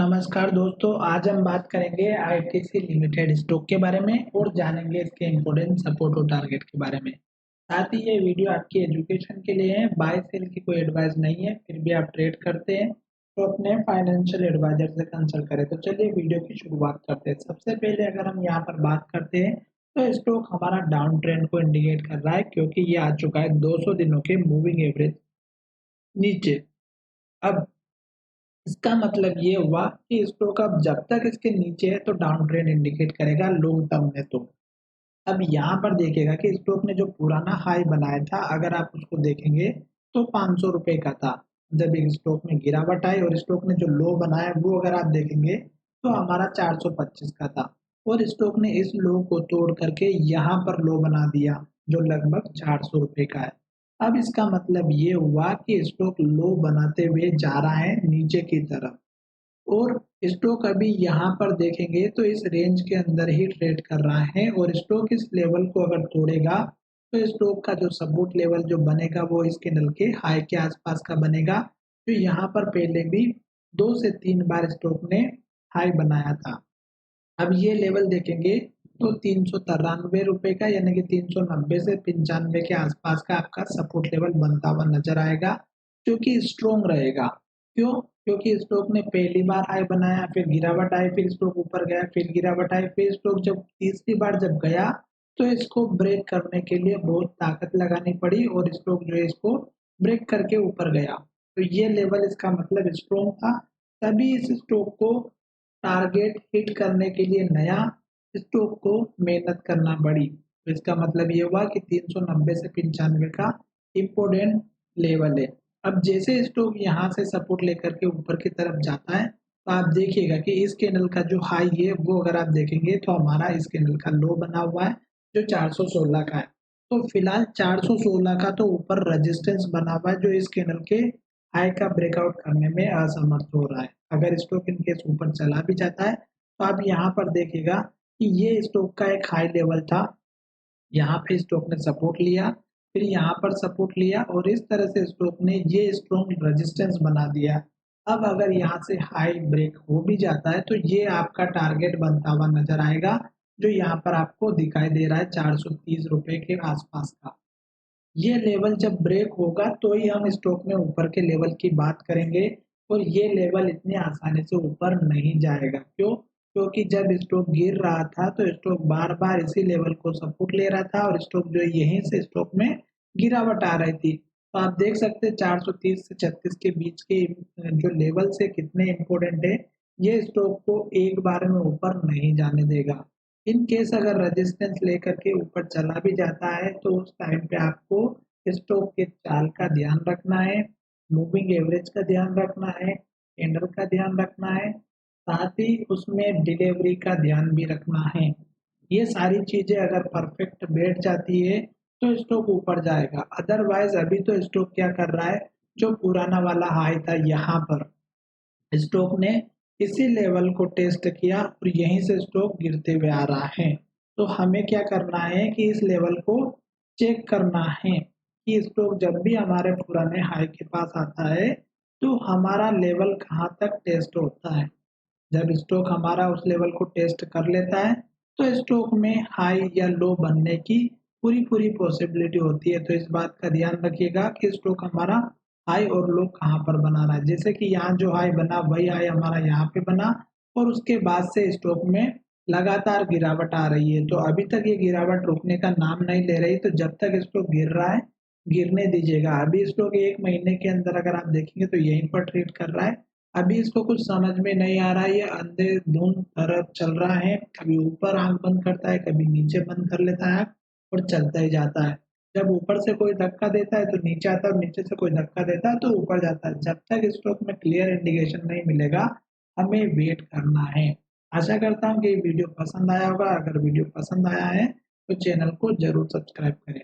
नमस्कार दोस्तों, आज हम बात करेंगे आईटीसी लिमिटेड स्टॉक के बारे में और जानेंगे इसके इम्पोर्टेंट सपोर्ट और टारगेट के बारे में। साथ ही ये वीडियो आपकी एजुकेशन के लिए है, बाय सेल की कोई एडवाइस नहीं है। फिर भी आप ट्रेड करते हैं तो अपने फाइनेंशियल एडवाइजर से कंसल्ट करें। तो चलिए वीडियो की शुरुआत करते हैं। सबसे पहले अगर हम यहाँ पर बात करते हैं तो स्टॉक हमारा डाउन ट्रेंड को इंडिकेट कर रहा है, क्योंकि ये आ चुका है 200 दिनों के मूविंग एवरेज नीचे। अब इसका मतलब ये हुआ कि स्टॉक अब जब तक इसके नीचे है तो डाउन ट्रेंड इंडिकेट करेगा लॉन्ग टर्म में। तो अब यहाँ पर देखिएगा कि स्टॉक ने जो पुराना हाई बनाया था, अगर आप उसको देखेंगे तो 500 रुपए का था। जब एक स्टॉक में गिरावट आई और स्टॉक ने जो लो बनाया वो अगर आप देखेंगे तो हमारा 425 का था, और स्टॉक ने इस लो को तोड़ करके यहाँ पर लो बना दिया जो लगभग 400 रुपए का है। अब इसका मतलब ये हुआ कि स्टॉक लो बनाते हुए जा रहा है नीचे की तरफ, और स्टॉक अभी यहाँ पर देखेंगे तो इस रेंज के अंदर ही ट्रेड कर रहा है, और स्टॉक इस लेवल को अगर तोड़ेगा तो स्टॉक का जो सपोर्ट लेवल जो बनेगा वो इस कैंडल के हाई के आसपास का बनेगा। तो यहाँ पर पहले भी 2 से 3 बार स्टॉक ने हाई बनाया था। अब ये लेवल देखेंगे तो 393 रुपए का, यानी कि 390 से 95 के आसपास का आपका सपोर्ट लेवल बनता हुआ नजर आएगा, जो कि स्ट्रोंग रहेगा। क्यों? क्योंकि स्टॉक ने पहली बार हाई बनाया, फिर गिरावट आई, फिर स्टॉक ऊपर गया, फिर गिरावट आई, फिर स्टॉक जब तीसरी बार जब गया तो इसको ब्रेक करने के लिए बहुत ताकत लगानी पड़ी, और स्टॉक जो है इसको ब्रेक करके ऊपर गया। तो ये लेवल इसका मतलब स्ट्रोंग था। तभी इस स्टॉक को टारगेट हिट करने के लिए नया स्टॉक को मेहनत करना पड़ी। तो इसका मतलब ये हुआ कि 390 से 95 का इम्पोर्टेंट लेवल है। अब जैसे स्टॉक यहाँ से सपोर्ट लेकर के ऊपर की तरफ जाता है तो आप देखिएगा कि इस कैंडल का जो हाई है वो अगर आप देखेंगे तो हमारा इस कैंडल का लो बना हुआ है जो 416 का है। तो फिलहाल 416 का तो ऊपर रेजिस्टेंस बना हुआ है जो इस कैंडल के हाई का ब्रेकआउट करने में असमर्थ हो रहा है। अगर स्टॉक इन केस ऊपर चला भी जाता है तो आप यहाँ पर देखिएगा कि ये स्टॉक का एक हाई लेवल था, यहाँ पे स्टॉक ने सपोर्ट लिया, फिर यहाँ पर सपोर्ट लिया, और इस तरह से स्टॉक ने ये स्ट्रॉन्ग रेजिस्टेंस बना दिया। अब अगर यहाँ से हाई ब्रेक हो भी जाता है तो ये आपका टारगेट बनता हुआ नजर आएगा, जो यहाँ पर आपको दिखाई दे रहा है 430 रुपए के आसपास का। ये लेवल जब ब्रेक होगा तो ही हम स्टॉक में ऊपर के लेवल की बात करेंगे, और ये लेवल इतनी आसानी से ऊपर नहीं जाएगा। क्यों? क्योंकि जब स्टॉक गिर रहा था तो स्टॉक बार बार इसी लेवल को सपोर्ट ले रहा था, और स्टॉक जो है यहीं से स्टॉक में गिरावट आ रही थी। तो आप देख सकते हैं 430 से 36 के बीच के जो लेवल से कितने इंपॉर्टेंट है। ये स्टॉक को एक बार में ऊपर नहीं जाने देगा। इन केस अगर रेजिस्टेंस लेकर के ऊपर चला भी जाता है तो उस टाइम पे आपको स्टॉक के चाल का ध्यान रखना है, मूविंग एवरेज का ध्यान रखना है, कैंडल का ध्यान रखना है, साथ ही उसमें डिलीवरी का ध्यान भी रखना है। ये सारी चीजें अगर परफेक्ट बैठ जाती है तो स्टॉक ऊपर जाएगा। अदरवाइज अभी तो स्टॉक क्या कर रहा है, जो पुराना वाला हाई था यहाँ पर स्टॉक ने इसी लेवल को टेस्ट किया और यहीं से स्टॉक गिरते हुए आ रहा है। तो हमें क्या करना है कि इस लेवल को चेक करना है कि स्टॉक जब भी हमारे पुराने हाई के पास आता है तो हमारा लेवल कहाँ तक टेस्ट होता है। जब स्टॉक हमारा उस लेवल को टेस्ट कर लेता है तो स्टॉक में हाई या लो बनने की पूरी पूरी पॉसिबिलिटी होती है। तो इस बात का ध्यान रखिएगा कि स्टॉक हमारा हाई और लो कहाँ पर बना रहा है। जैसे कि यहाँ जो हाई बना वही हाई हमारा यहाँ पे बना, और उसके बाद से स्टॉक में लगातार गिरावट आ रही है। तो अभी तक ये गिरावट रुकने का नाम नहीं ले रही, तो जब तक स्टॉक गिर रहा है गिरने दीजिएगा। अभी स्टॉक 1 महीने के अंदर अगर आप देखेंगे तो यहीं पर ट्रेड कर रहा है। अभी इसको कुछ समझ में नहीं आ रहा है, ये अंधेधुंध तरफ चल रहा है, कभी ऊपर आंख बंद करता है, कभी नीचे बंद कर लेता है और चलता ही जाता है। जब ऊपर से कोई धक्का देता है तो नीचे आता है, और नीचे से कोई धक्का देता है तो ऊपर जाता है। जब तक स्टॉक में क्लियर इंडिकेशन नहीं मिलेगा हमें वेट करना है। आशा करता हूँ कि ये वीडियो पसंद आया होगा। अगर वीडियो पसंद आया है तो चैनल को जरूर सब्सक्राइब करें।